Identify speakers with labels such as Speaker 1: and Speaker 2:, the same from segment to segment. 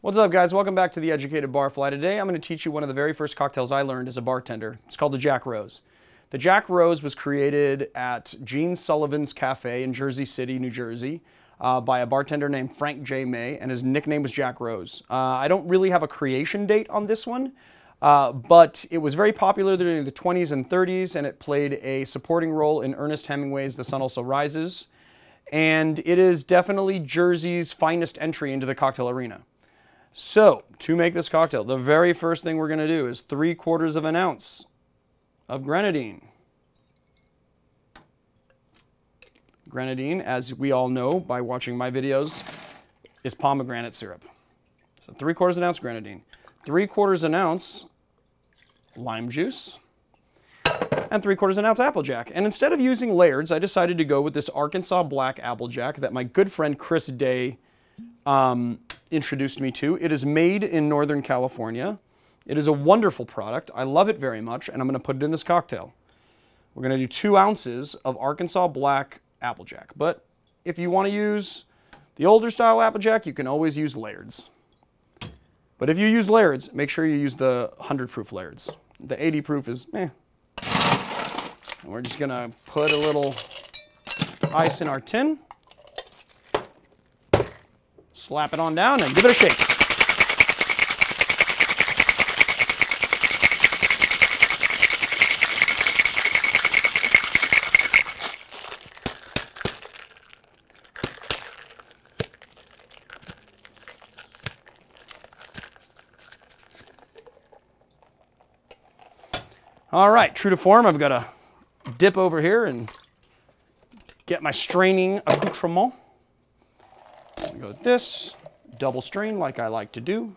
Speaker 1: What's up, guys? Welcome back to the Educated Barfly. Today I'm going to teach you one of the very first cocktails I learned as a bartender. It's called the Jack Rose. The Jack Rose was created at Gene Sullivan's Cafe in Jersey City, New Jersey, by a bartender named Frank J. May, and his nickname was Jack Rose. I don't really have a creation date on this one, but it was very popular during the 20s and 30s, and it played a supporting role in Ernest Hemingway's The Sun Also Rises, and it is definitely Jersey's finest entry into the cocktail arena. So, to make this cocktail, the very first thing we're going to do is 3/4 of an ounce of Grenadine. Grenadine, as we all know by watching my videos, is pomegranate syrup. So 3/4 an ounce Grenadine, 3/4 an ounce lime juice, and 3/4 an ounce Applejack. And instead of using Laird's, I decided to go with this Arkansas Black Applejack that my good friend Chris Day introduced me to. It is made in Northern California. It is a wonderful product. I love it very much, and I'm going to put it in this cocktail. We're going to do 2 ounces of Arkansas Black Applejack. But if you want to use the older style Applejack, you can always use Laird's. But if you use Laird's, make sure you use the 100 proof Laird's. The 80 proof is meh. And we're just going to put a little ice in our tin. Slap it on down and give it a shake. All right, true to form, I've got to dip over here and get my straining accoutrement. Go with this, double strain like I like to do.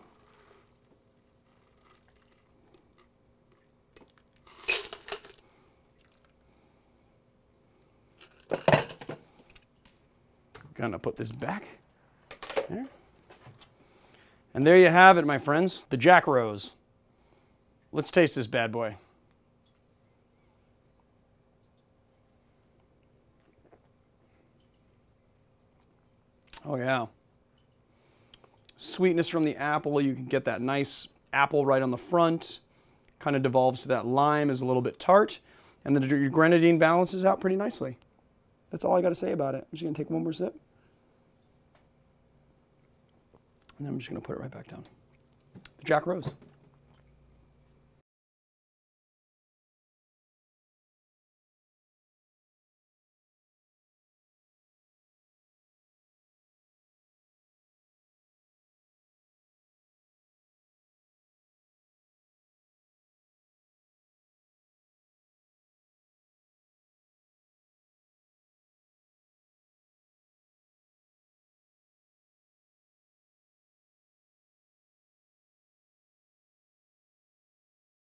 Speaker 1: Gonna put this back there. And there you have it, my friends, the Jack Rose. Let's taste this bad boy. Oh yeah. Sweetness from the apple. You can get that nice apple right on the front. Kind of devolves to that lime, is a little bit tart. And then your Grenadine balances out pretty nicely. That's all I got to say about it. I'm just going to take one more sip. And then I'm just going to put it right back down. The Jack Rose.